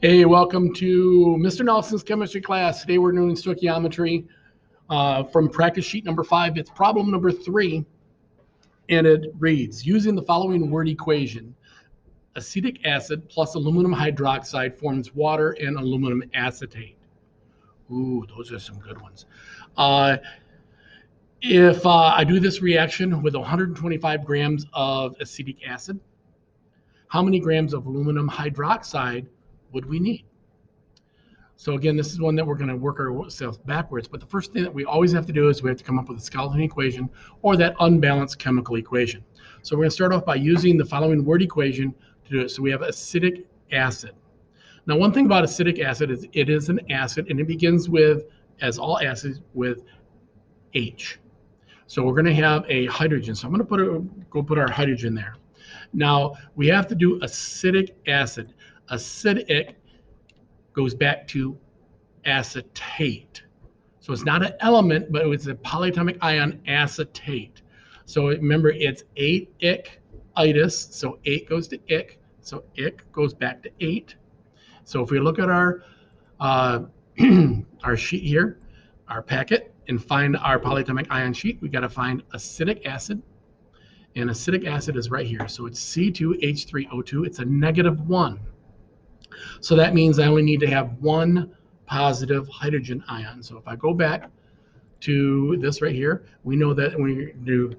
Hey, welcome to Mr. Nelson's chemistry class. Today we're doing stoichiometry from practice sheet number 5. It's problem number 3, and it reads, using the following word equation, acetic acid plus aluminum hydroxide forms water and aluminum acetate. Ooh, those are some good ones. If I do this reaction with 125 grams of acetic acid, how many grams of aluminum hydroxide would we need? So again, this is one that we're going to work ourselves backwards. But the first thing that we always have to do is we have to come up with a skeleton equation or that unbalanced chemical equation. So we're going to start off by using the following word equation to do it. So we have acetic acid. Now, one thing about acetic acid is it is an acid, and it begins with, as all acids, with H. So we're going to have a hydrogen. So I'm going to go put our hydrogen there. Now, we have to do acetic acid. Acidic goes back to acetate. So it's not an element, but it's a polyatomic ion acetate. So remember, it's 8-ic-itis. So 8 goes to ic. So ic goes back to 8. So if we look at our our sheet here, our packet, and find our polyatomic ion sheet, we got to find acetic acid. And acetic acid is right here. So it's C2H3O2. It's a -1. So that means I only need to have one positive hydrogen ion. So if I go back to this right here, we know that when we do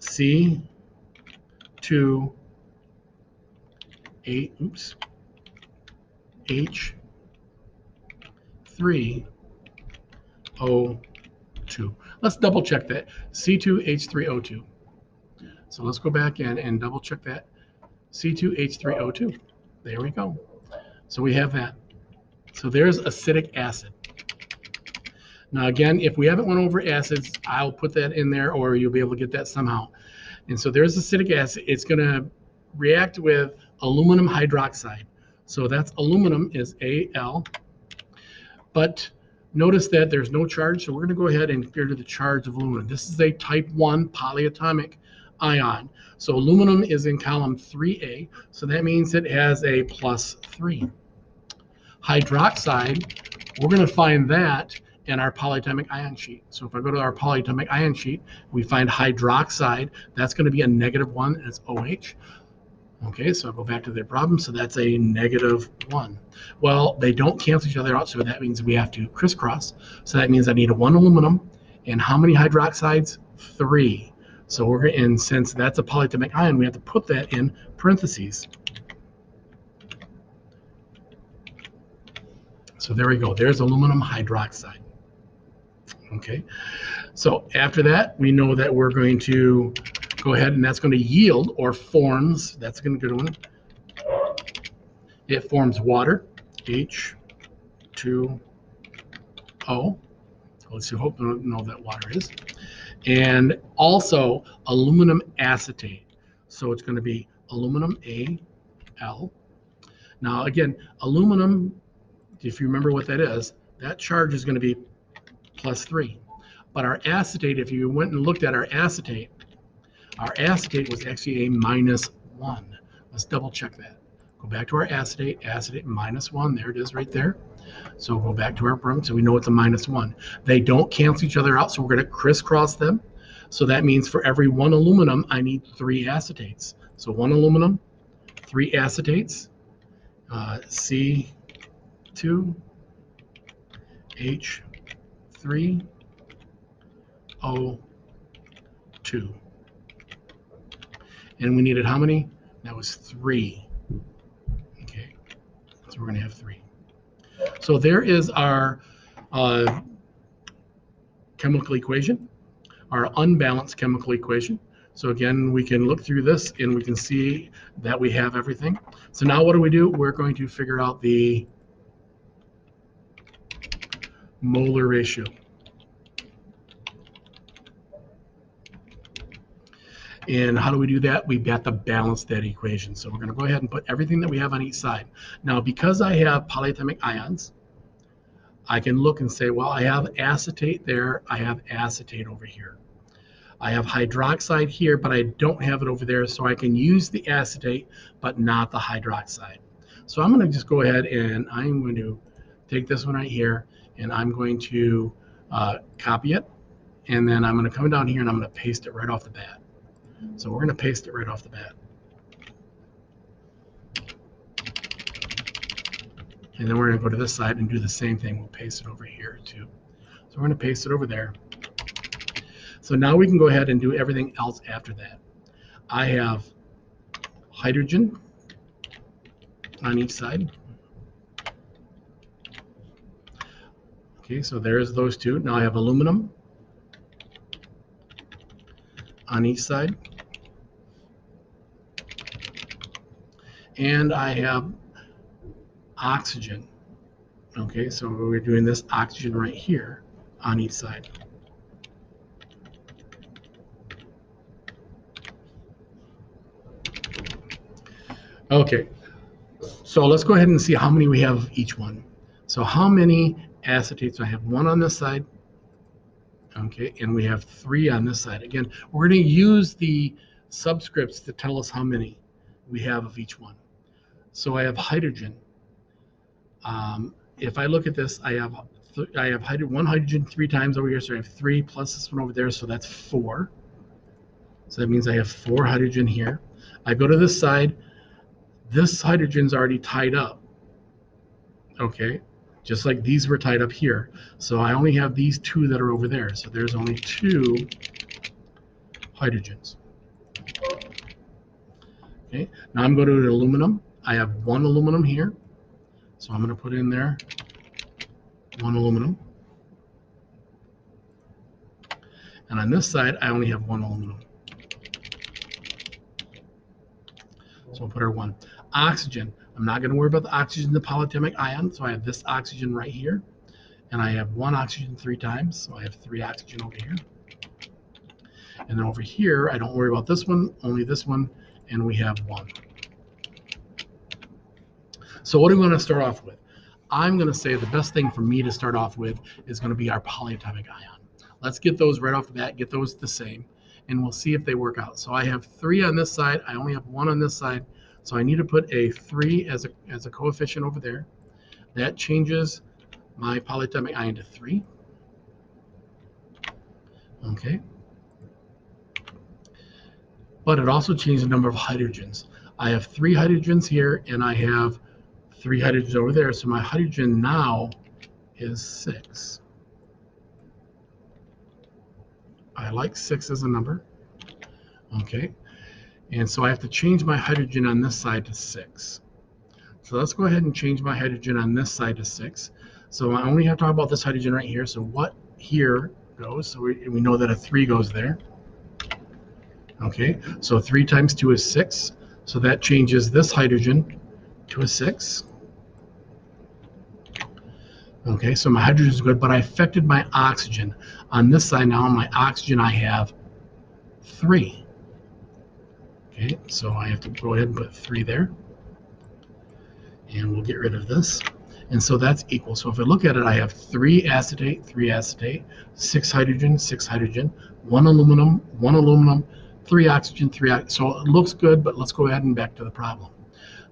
C2H3O2, let's double check that. C2H3O2. So let's go back and double check that. C2H3O2. There we go. So we have that. So there's acetic acid. Now again, if we haven't went over acids, I'll put that in there, or you'll be able to get that somehow. And so there's acetic acid. It's going to react with aluminum hydroxide. So that's aluminum is Al. But notice that there's no charge, so we're going to go ahead and get rid of the charge of aluminum. This is a type 1 polyatomic ion. So aluminum is in column 3A, so that means it has a +3. Hydroxide, we're going to find that in our polyatomic ion sheet. So if I go to our polyatomic ion sheet, we find hydroxide. That's going to be a -1, and it's OH. Okay, so I'll go back to the problem. So that's a -1. Well, they don't cancel each other out, so that means we have to crisscross. So that means I need 1 aluminum. And how many hydroxides? 3. So we're going to, and since that's a polyatomic ion, we have to put that in parentheses. So there we go. There's aluminum hydroxide. Okay. So after that, we know that we're going to go ahead, and that's going to yield or forms. That's a good one. It forms water, H2O. Let's see, hope you know that water is. And also aluminum acetate. So it's going to be aluminum Al. Now again, aluminum, if you remember what that is, that charge is going to be +3. But our acetate, if you went and looked at our acetate was actually a -1. Let's double check that. Go back to our acetate, -1. There it is right there. So go back to our broom, so we know it's a -1. They don't cancel each other out, so we're going to crisscross them. So that means for every 1 aluminum, I need 3 acetates. So 1 aluminum, 3 acetates, C2H3O2. And we needed how many? That was 3. Okay, so we're going to have 3. So there is our chemical equation, our unbalanced chemical equation. So again, we can look through this and we can see that we have everything. So now what do? We're going to figure out the molar ratio. And how do we do that? We've got to balance that equation. So we're going to go ahead and put everything that we have on each side. Now, because I have polyatomic ions, I can look and say, well, I have acetate there. I have acetate over here. I have hydroxide here, but I don't have it over there. So I can use the acetate, but not the hydroxide. So I'm going to just go ahead and I'm going to take this one right here, and I'm going to copy it, and then I'm going to come down here and I'm going to paste it right off the bat. So we're going to paste it right off the bat. And then we're going to go to this side and do the same thing. We'll paste it over here too. So we're going to paste it over there. So now we can go ahead and do everything else after that. I have hydrogen on each side. Okay, so there's those two. Now I have aluminum on each side. And I have oxygen. Okay, so we're doing this oxygen right here on each side. Okay, so let's go ahead and see how many we have of each one. So how many acetates? I have one on this side. Okay, and we have 3 on this side. Again, we're going to use the subscripts to tell us how many we have of each one. So I have hydrogen. If I look at this, I have one hydrogen 3 times over here, so I have 3 plus this one over there, so that's 4. So that means I have 4 hydrogen here. I go to this side. This hydrogen's already tied up. Okay, just like these were tied up here. So I only have these 2 that are over there. So there's only 2 hydrogens. Okay, now I'm going to aluminum. I have 1 aluminum here. So I'm going to put in there 1 aluminum. And on this side, I only have 1 aluminum. So we'll put our 1. Oxygen. I'm not going to worry about the oxygen, the polyatomic ion. So I have this oxygen right here. And I have 1 oxygen 3 times. So I have 3 oxygen over here. And then over here, I don't worry about this one, only this one. And we have 1. So what do we want to start off with? I'm going to say the best thing for me to start off with is going to be our polyatomic ion. Let's get those right off the bat, get those the same, and we'll see if they work out. So I have 3 on this side. I only have 1 on this side. So I need to put a 3 as a coefficient over there. That changes my polyatomic ion to 3. Okay. But it also changes the number of hydrogens. I have 3 hydrogens here, and I have 3 hydrogens over there. So my hydrogen now is 6. I like 6 as a number. Okay. And so I have to change my hydrogen on this side to 6. So let's go ahead and change my hydrogen on this side to 6. So I only have to talk about this hydrogen right here. So what here goes? So we know that a 3 goes there. Okay, so 3 times 2 is 6. So that changes this hydrogen to a 6. Okay, so my hydrogen is good, but I affected my oxygen. On this side now, my oxygen, I have 3. Okay, so I have to go ahead and put 3 there. And we'll get rid of this. And so that's equal. So if I look at it, I have 3 acetate, 6 hydrogen, 6 hydrogen, 1 aluminum, 3 oxygen, 3 oxygen. So it looks good, but let's go ahead and back to the problem.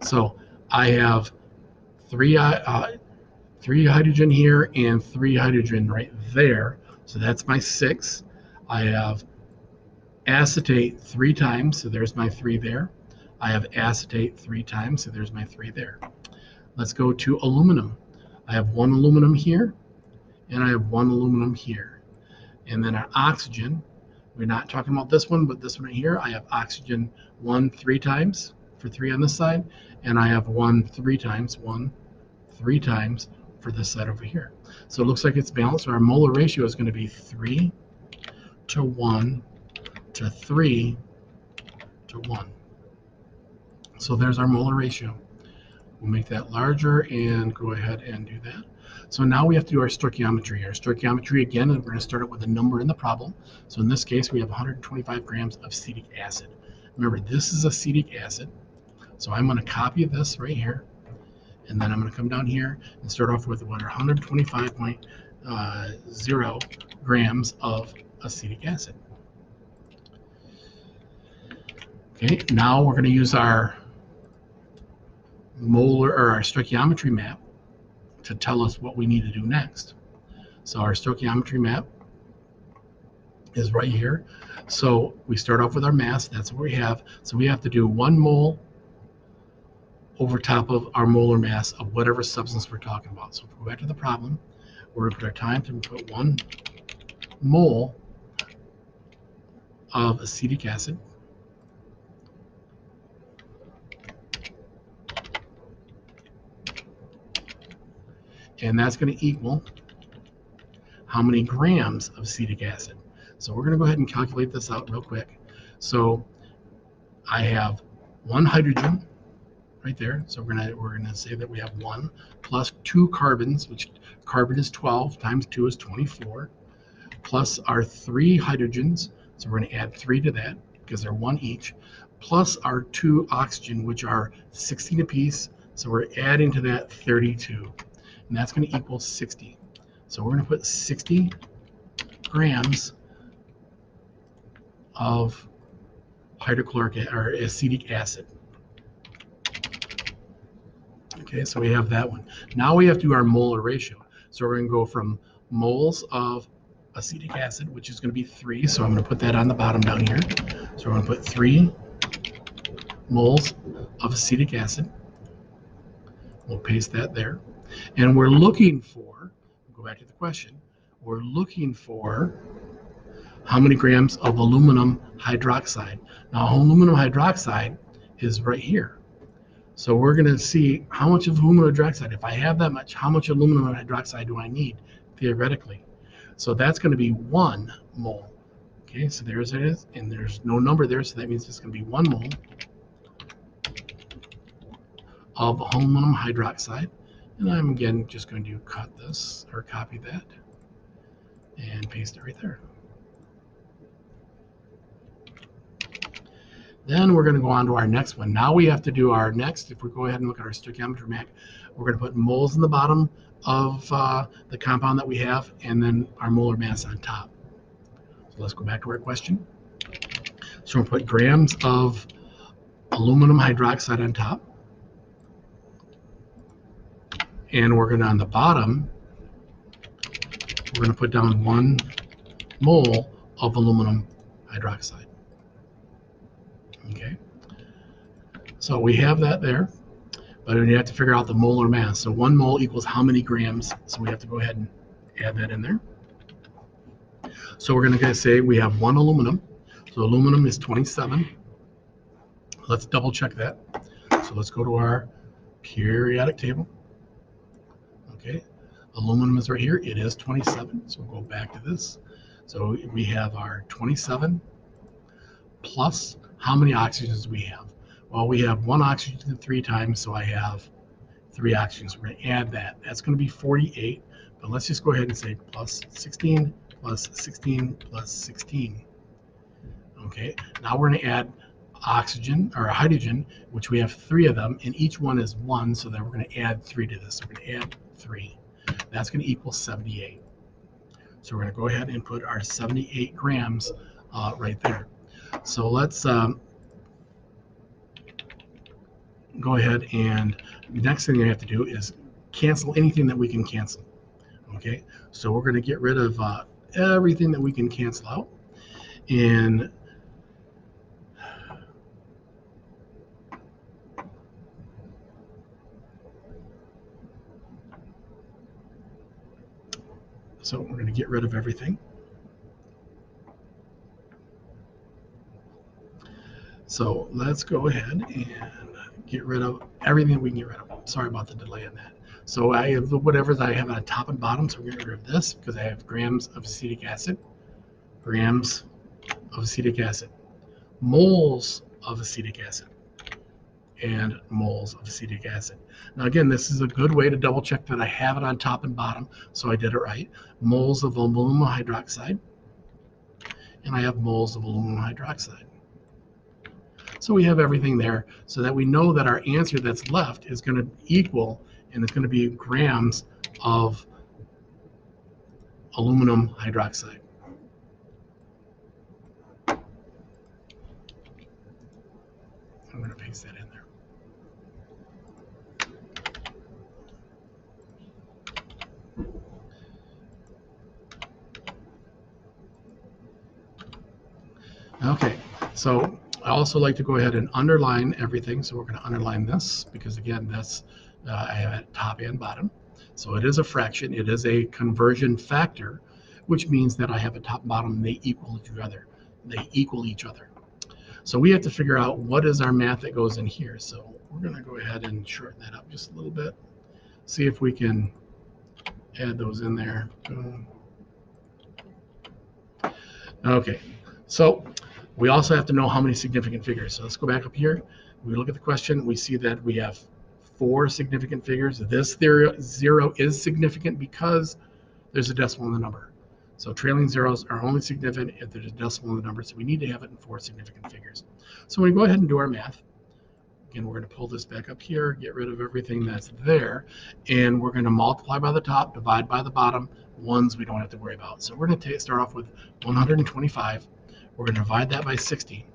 So I have 3 hydrogen here and 3 hydrogen right there. So that's my 6. I have acetate 3 times, so there's my 3 there. I have acetate 3 times, so there's my 3 there. Let's go to aluminum. I have 1 aluminum here, and I have 1 aluminum here. And then our oxygen, we're not talking about this one, but this one right here, I have oxygen 1 3 times for 3 on this side, and I have 1 3 times for this side over here. So it looks like it's balanced. So our molar ratio is going to be 3 to 1 to 3 to 1. So there's our molar ratio. We'll make that larger and go ahead and do that. So now we have to do our stoichiometry. Our stoichiometry, again, we're going to start it with a number in the problem. So in this case, we have 125 grams of acetic acid. Remember, this is acetic acid. So I'm going to copy this right here. And then I'm going to come down here and start off with 125.0 grams of acetic acid. Okay, now we're going to use our molar or our stoichiometry map to tell us what we need to do next. So our stoichiometry map is right here. So we start off with our mass. That's what we have. So we have to do 1 mole over top of our molar mass of whatever substance we're talking about. So if we go back to the problem, we're going to put our time to put 1 mole of acetic acid and that's going to equal how many grams of acetic acid. So we're going to go ahead and calculate this out real quick. So I have 1 hydrogen right there. So we're gonna say that we have 1 plus 2 carbons, which carbon is 12 times 2 is 24, plus our 3 hydrogens. So we're gonna add 3 to that because they're 1 each, plus our 2 oxygen, which are 16 apiece. So we're adding to that 32, and that's gonna equal 60. So we're gonna put 60 grams of hydrochloric or acetic acid. Okay, so we have that one. Now we have to do our molar ratio. So we're going to go from moles of acetic acid, which is going to be 3. So I'm going to put that on the bottom down here. So we're going to put 3 moles of acetic acid. We'll paste that there. And we're looking for, go back to the question, we're looking for how many grams of aluminum hydroxide. Now, aluminum hydroxide is right here. So we're going to see how much of aluminum hydroxide, if I have that much, how much aluminum hydroxide do I need theoretically? So that's going to be 1 mole. Okay, so there's it is, and there's no number there, so that means it's going to be 1 mole of aluminum hydroxide. And I'm again just going to cut this or copy that and paste it right there. Then we're going to go on to our next one. Now we have to do our next. If we go ahead and look at our stoichiometry map, we're going to put moles in the bottom of the compound that we have, and then our molar mass on top. So let's go back to our question. So we'll put grams of aluminum hydroxide on top, and we're going to on the bottom, we're going to put down 1 mole of aluminum hydroxide. Okay. So we have that there. But we have to figure out the molar mass. So 1 mole equals how many grams? So we have to go ahead and add that in there. So we're going to say we have 1 aluminum. So aluminum is 27. Let's double check that. So let's go to our periodic table. Okay, aluminum is right here. It is 27. So we'll go back to this. So we have our 27 plus how many oxygens do we have? Well, we have 1 oxygen 3 times, so I have 3 oxygens. We're going to add that. That's going to be 48. But let's just go ahead and say plus 16 plus 16 plus 16. Okay, now we're going to add oxygen or hydrogen, which we have 3 of them, and each one is 1. So then we're going to add 3 to this. So we're going to add 3. That's going to equal 78. So we're going to go ahead and put our 78 grams right there. So let's go ahead, and the next thing we have to do is cancel anything that we can cancel. Okay, so we're going to get rid of everything that we can cancel out, and so we're going to get rid of everything. So let's go ahead and get rid of everything that we can get rid of. Sorry about the delay on that. So I have whatever I have on top and bottom. So we're going to get rid of this because I have grams of acetic acid, grams of acetic acid, moles of acetic acid, and moles of acetic acid. Now again, this is a good way to double check that I have it on top and bottom, so I did it right. Moles of aluminum hydroxide, and I have moles of aluminum hydroxide. So we have everything there so that we know that our answer that's left is going to equal, and it's going to be grams of aluminum hydroxide. I'm going to paste that in there. Okay, so I also like to go ahead and underline everything. So we're going to underline this because again, that's I have it top and bottom. So it is a fraction. It is a conversion factor, which means that I have a top and bottom and they equal each other. They equal each other. So we have to figure out what is our math that goes in here. So we're going to go ahead and shorten that up just a little bit. See if we can add those in there. Okay, so we also have to know how many significant figures. So let's go back up here. We look at the question. We see that we have 4 significant figures. This 0 is significant because there's a decimal in the number. So trailing zeros are only significant if there's a decimal in the number. So we need to have it in 4 significant figures. So we go ahead and do our math. Again, we're going to pull this back up here, get rid of everything that's there, and we're going to multiply by the top, divide by the bottom. Ones we don't have to worry about. So we're going to start off with 125. We're going to divide that by 60.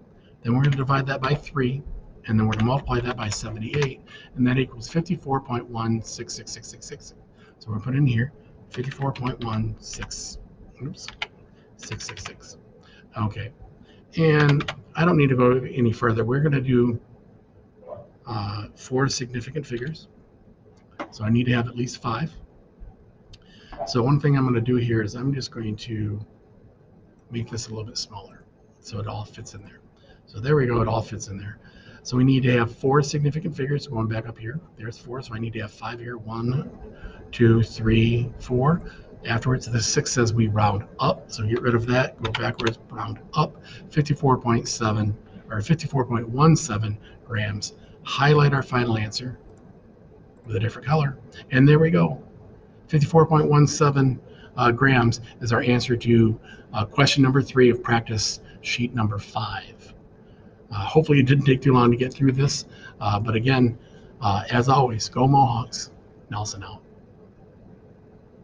Then we're going to divide that by 3, and then we're going to multiply that by 78, and that equals 54.166666. So we're putting in here 54.666. Okay, and I don't need to go any further. We're going to do 4 significant figures. So I need to have at least 5. So one thing I'm going to do here is I'm just going to make this a little bit smaller so it all fits in there. So there we go, it all fits in there. So we need to have 4 significant figures going back up here. There's 4, so I need to have 5 here. 1, 2, 3, 4. Afterwards, the 6 says we round up, so get rid of that, go backwards, round up, 54.7 or 54.17 grams. Highlight our final answer with a different color, and there we go. 54.17 grams is our answer to question number 3 of practice sheet number 5. Hopefully it didn't take too long to get through this, but again, as always, go Mohawks. Nelson out.